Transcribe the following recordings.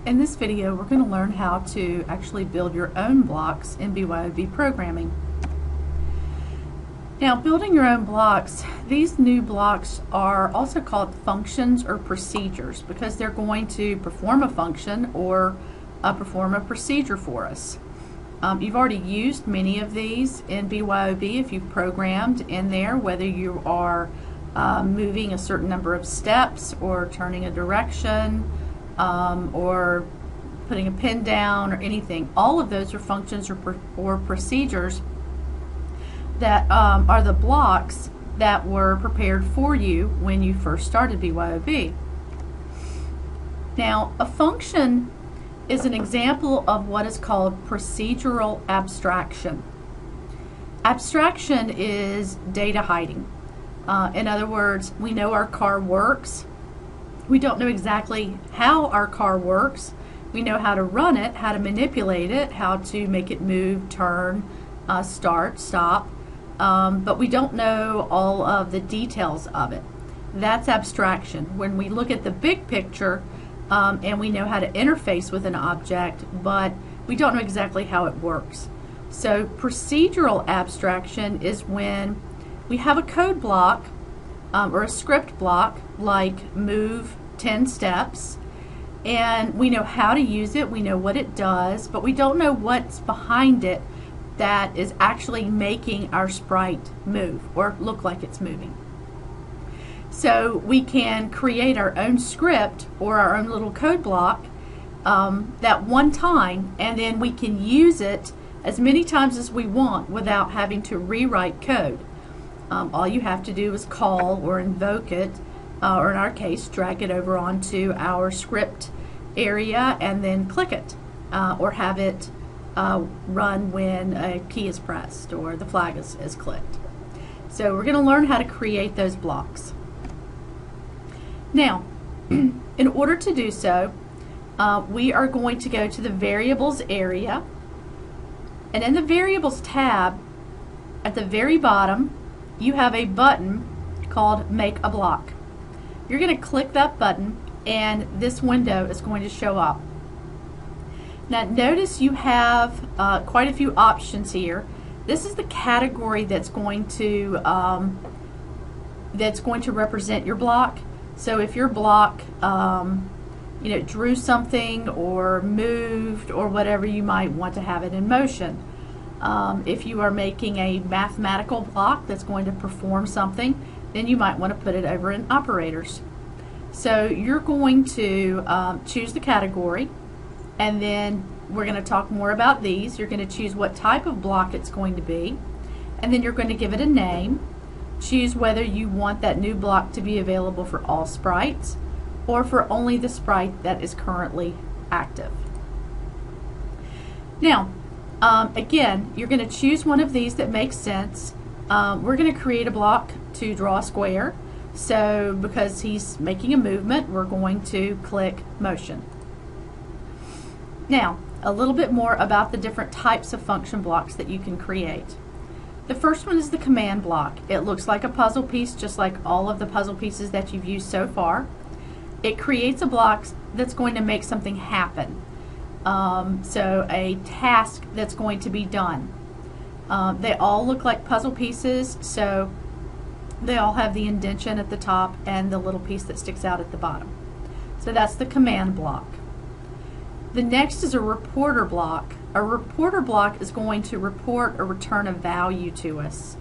In this video, we're going to learn how to actually build your own blocks in BYOB programming. Now, building your own blocks, these new blocks are also called functions or procedures because they're going to perform a function or perform a procedure for us. You've already used many of these in BYOB if you've programmed in there, whether you are moving a certain number of steps or turning a direction, or putting a pin down or anything. All of those are functions or procedures that are the blocks that were prepared for you when you first started BYOB. Now, a function is an example of what is called procedural abstraction. Abstraction is data hiding. In other words, we know our car works. We don't know exactly how our car works. We know how to run it, how to manipulate it, how to make it move, turn, start, stop, but we don't know all of the details of it. That's abstraction. When we look at the big picture and we know how to interface with an object, but we don't know exactly how it works. So procedural abstraction is when we have a code block or a script block like move 10 steps, and we know how to use it, we know what it does, but we don't know what's behind it that is actually making our sprite move or look like it's moving. So we can create our own script or our own little code block that one time, and then we can use it as many times as we want without having to rewrite code. All you have to do is call or invoke it, or in our case, drag it over onto our script area and then click it, or have it run when a key is pressed or the flag is clicked. So we're going to learn how to create those blocks. Now, in order to do so, we are going to go to the variables area, and in the variables tab at the very bottom you have a button called Make a Block. You're going to click that button and this window is going to show up. Now notice you have quite a few options here. This is the category that's going to represent your block. So if your block drew something or moved or whatever, you might want to have it in motion. If you are making a mathematical block that's going to perform something, then you might want to put it over in operators. So you're going to choose the category, and then we're going to talk more about these. You're going to choose what type of block it's going to be, and then you're going to give it a name. Choose whether you want that new block to be available for all sprites or for only the sprite that is currently active. Now, again, you're going to choose one of these that makes sense. We're going to create a block to draw a square. So because he's making a movement, we're going to click motion. Now, a little bit more about the different types of function blocks that you can create. The first one is the command block. It looks like a puzzle piece, just like all of the puzzle pieces that you've used so far. It creates a block that's going to make something happen. So a task that's going to be done. They all look like puzzle pieces, so they all have the indentation at the top and the little piece that sticks out at the bottom. So that's the command block. The next is a reporter block. A reporter block is going to report or return a value to us.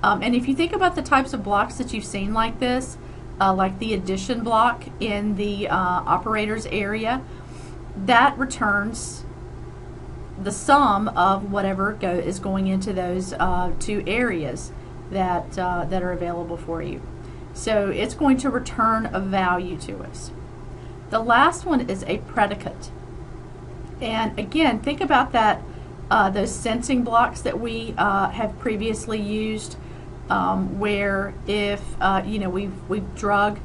And if you think about the types of blocks that you've seen like this, like the addition block in the operators area, that returns the sum of whatever is going into those two areas that are available for you. So it's going to return a value to us. The last one is a predicate. And again, think about that, those sensing blocks that we have previously used, where if we've drug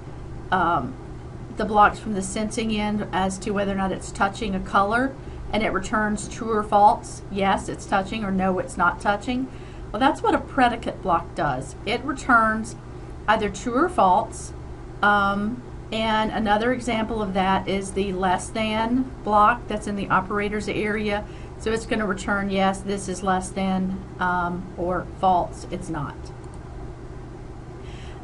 the blocks from the sensing end as to whether or not it's touching a color, and it returns true or false, yes it's touching, or no it's not touching. Well, that's what a predicate block does. It returns either true or false, And another example of that is the less than block that's in the operators area. So it's going to return yes, this is less than, or false, it's not.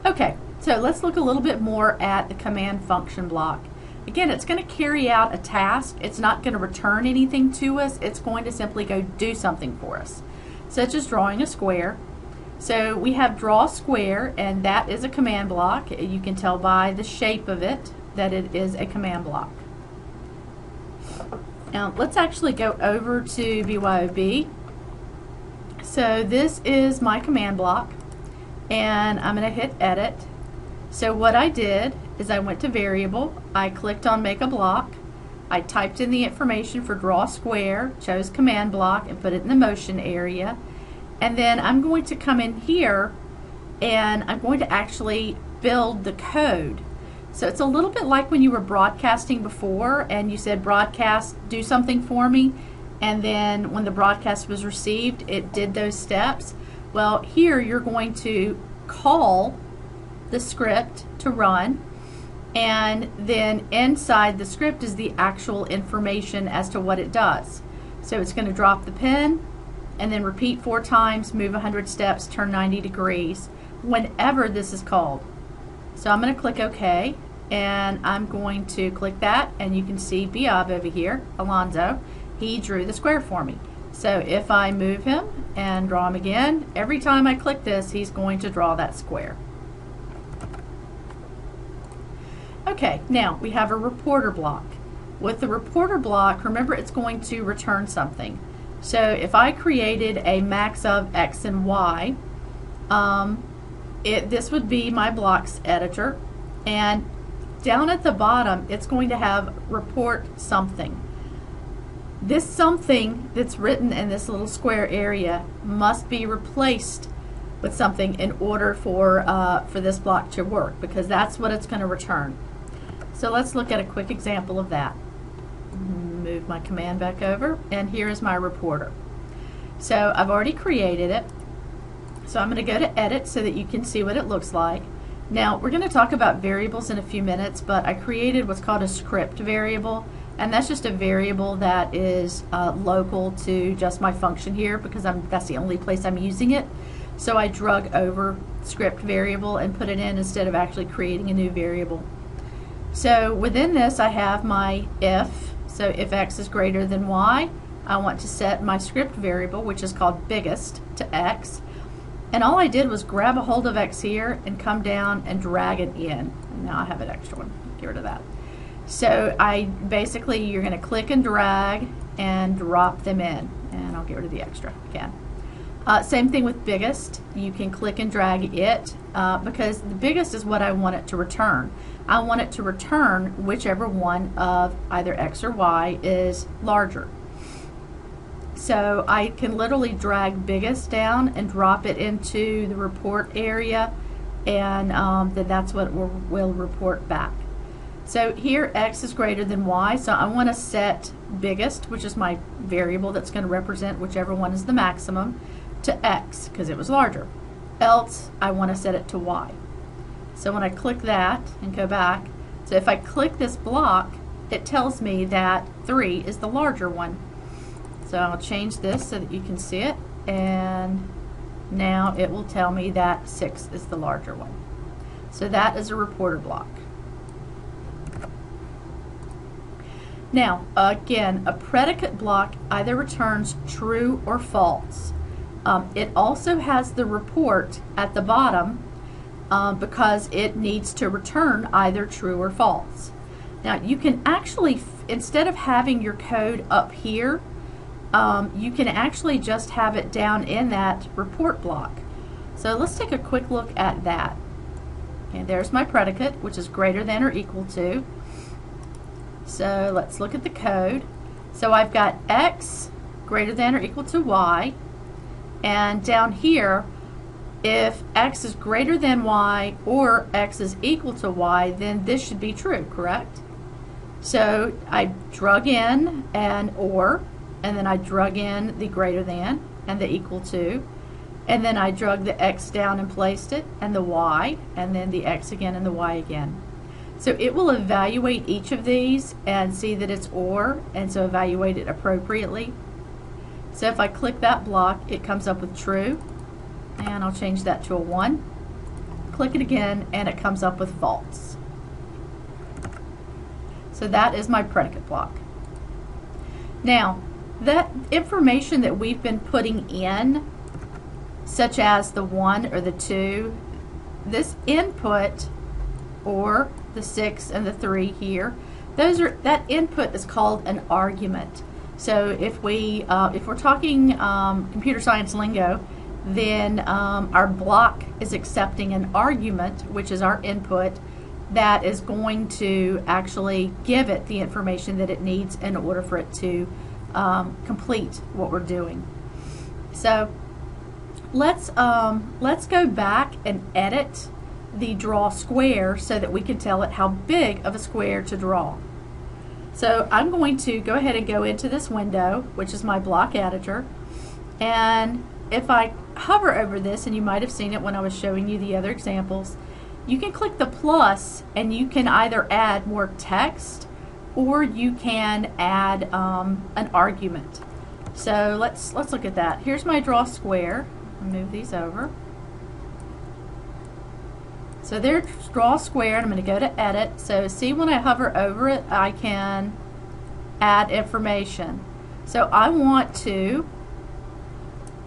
Okay, so let's look a little bit more at the command function block. Again, it's going to carry out a task. It's not going to return anything to us. It's going to simply go do something for us, such as drawing a square. So we have draw square, and that is a command block. You can tell by the shape of it that it is a command block. Now let's actually go over to BYOB. So this is my command block, and I'm going to hit edit. So what I did is I went to variable, I clicked on make a block, I typed in the information for draw square, chose command block, and put it in the motion area. And then I'm going to come in here and I'm going to actually build the code. So it's a little bit like when you were broadcasting before and you said broadcast, do something for me, and then when the broadcast was received it did those steps. Well, here you're going to call the script to run, and then inside the script is the actual information as to what it does. So it's going to drop the pin and then repeat 4 times, move 100 steps, turn 90 degrees whenever this is called. So I'm going to click OK, and I'm going to click that, and you can see BYOB over here, Alonzo, he drew the square for me. So if I move him and draw him again, every time I click this he's going to draw that square. Okay, now we have a reporter block. With the reporter block, remember it's going to return something. So if I created a max of X and Y, this would be my blocks editor, and down at the bottom it's going to have report something. This something that's written in this little square area must be replaced with something in order for this block to work, because that's what it's going to return. So let's look at a quick example of that. Move my command back over, and here is my reporter. So I've already created it, so I'm going to go to edit so that you can see what it looks like. Now we're going to talk about variables in a few minutes, but I created what's called a script variable, and that's just a variable that is local to just my function here, because that's the only place I'm using it. So I drug over script variable and put it in instead of actually creating a new variable. So within this I have my if. So if X is greater than Y, I want to set my script variable, which is called biggest, to X. And all I did was grab a hold of X here and come down and drag it in. And now I have an extra one. Get rid of that. So you're going to click and drag and drop them in. And I'll get rid of the extra again. Same thing with biggest. You can click and drag it because the biggest is what I want it to return. I want it to return whichever one of either X or Y is larger. So I can literally drag biggest down and drop it into the report area, and then that's what will report back. So here X is greater than Y, so I want to set biggest, which is my variable that's going to represent whichever one is the maximum, to X because it was larger. Else I want to set it to Y. So when I click that and go back, so if I click this block, it tells me that 3 is the larger one. So I'll change this so that you can see it, and now it will tell me that 6 is the larger one. So that is a reporter block. Now again, a predicate block either returns true or false. It also has the report at the bottom because it needs to return either true or false. Now you can actually, instead of having your code up here, you can actually just have it down in that report block. So let's take a quick look at that. And there's my predicate, which is greater than or equal to. So let's look at the code. So I've got X greater than or equal to Y, and down here, if X is greater than Y or X is equal to Y, then this should be true, correct? So I drug in an or, and then I drug in the greater than and the equal to, and then I drug the X down and placed it, and the Y, and then the X again and the Y again. So it will evaluate each of these and see that it's OR, and so evaluate it appropriately. So if I click that block, it comes up with true, and I'll change that to a 1. Click it again, and it comes up with false. So that is my predicate block. Now, that information that we've been putting in, such as the 1 or the 2, this input, or the 6 and the 3 here, that input is called an argument. So if we're talking computer science lingo, then our block is accepting an argument, which is our input, that is going to actually give it the information that it needs in order for it to complete what we're doing. So let's go back and edit the draw square so that we can tell it how big of a square to draw. So I'm going to go ahead and go into this window, which is my block editor, and if I hover over this, and you might have seen it when I was showing you the other examples, you can click the plus and you can either add more text or you can add an argument. So let's look at that. Here's my draw square. I'll move these over. So there's draw square, and I'm going to go to edit. So see, when I hover over it, I can add information. So I want to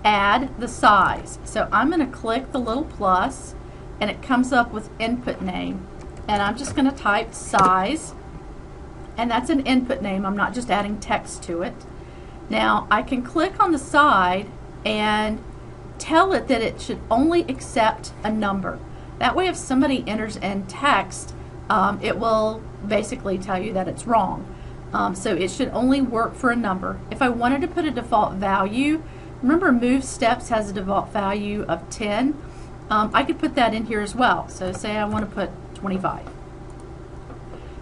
add the size. So I'm going to click the little plus, and it comes up with input name. And I'm just going to type size, and that's an input name. I'm not just adding text to it. Now I can click on the side and tell it that it should only accept a number. That way, if somebody enters in text, it will basically tell you that it's wrong. So it should only work for a number. If I wanted to put a default value, remember move steps has a default value of 10. I could put that in here as well. So say I want to put 25.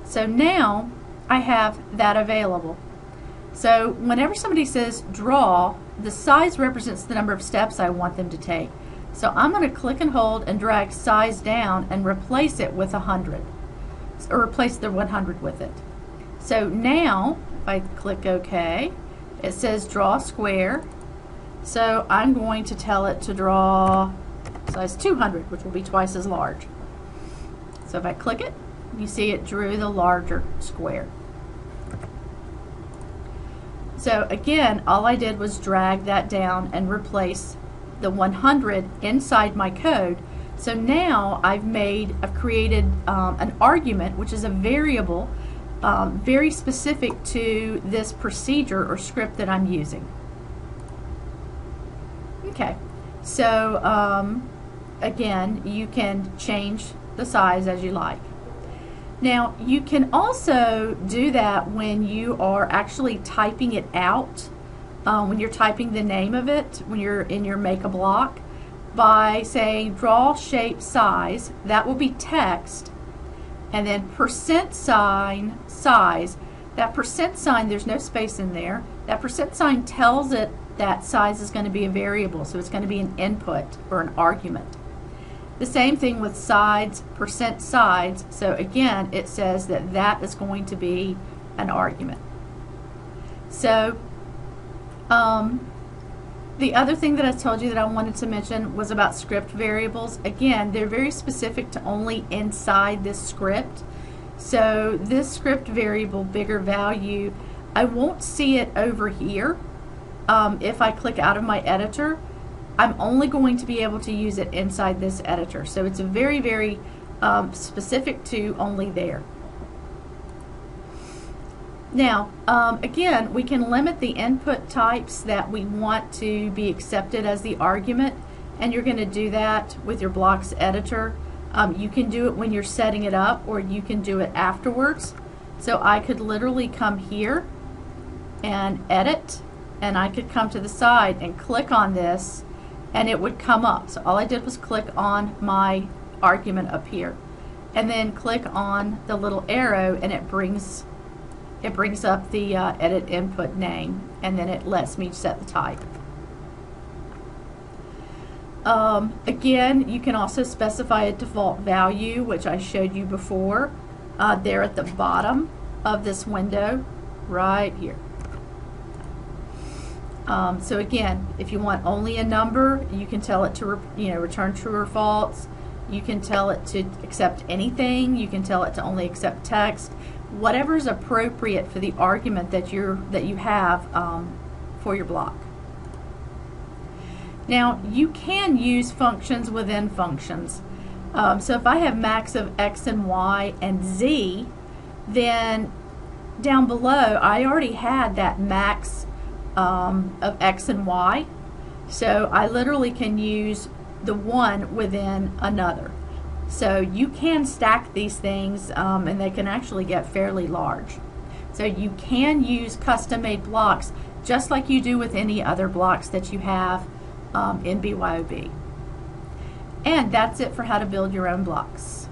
So now I have that available. So whenever somebody says draw, the size represents the number of steps I want them to take. So I'm going to click and hold and drag size down and replace it with 100, or replace the 100 with it. So now if I click OK, it says draw square. So I'm going to tell it to draw size 200, which will be twice as large. So if I click it, you see it drew the larger square. So again, all I did was drag that down and replace the 100 inside my code. So now I've created an argument, which is a variable very specific to this procedure or script that I'm using. Okay, so again, you can change the size as you like. Now you can also do that when you are actually typing it out, when you're typing the name of it, when you're in your make a block, by saying draw shape size. That will be text, and then %sign size. That %sign, there's no space in there. That %sign tells it that size is going to be a variable, so it's going to be an input or an argument. The same thing with sides, %sides. So again, it says that that is going to be an argument. So the other thing that I told you that I wanted to mention was about script variables. Again, they're very specific to only inside this script. So this script variable, bigger value, I won't see it over here. If I click out of my editor, I'm only going to be able to use it inside this editor. So it's a very, very specific to only there. Now, again, we can limit the input types that we want to be accepted as the argument, and you're going to do that with your blocks editor. You can do it when you're setting it up, or you can do it afterwards. So I could literally come here and edit, and I could come to the side and click on this, and it would come up. So all I did was click on my argument up here, and then click on the little arrow, and it brings up the edit input name, and then it lets me set the type. Again, you can also specify a default value, which I showed you before. there at the bottom of this window right here. So again, if you want only a number, you can tell it to return true or false. You can tell it to accept anything. You can tell it to only accept text. Whatever is appropriate for the argument that you have for your block. Now you can use functions within functions. So if I have max of x and y and z, then down below I already had that max of x and y. So I literally can use the one within another. So you can stack these things and they can actually get fairly large. So you can use custom-made blocks just like you do with any other blocks that you have in BYOB. And that's it for how to build your own blocks.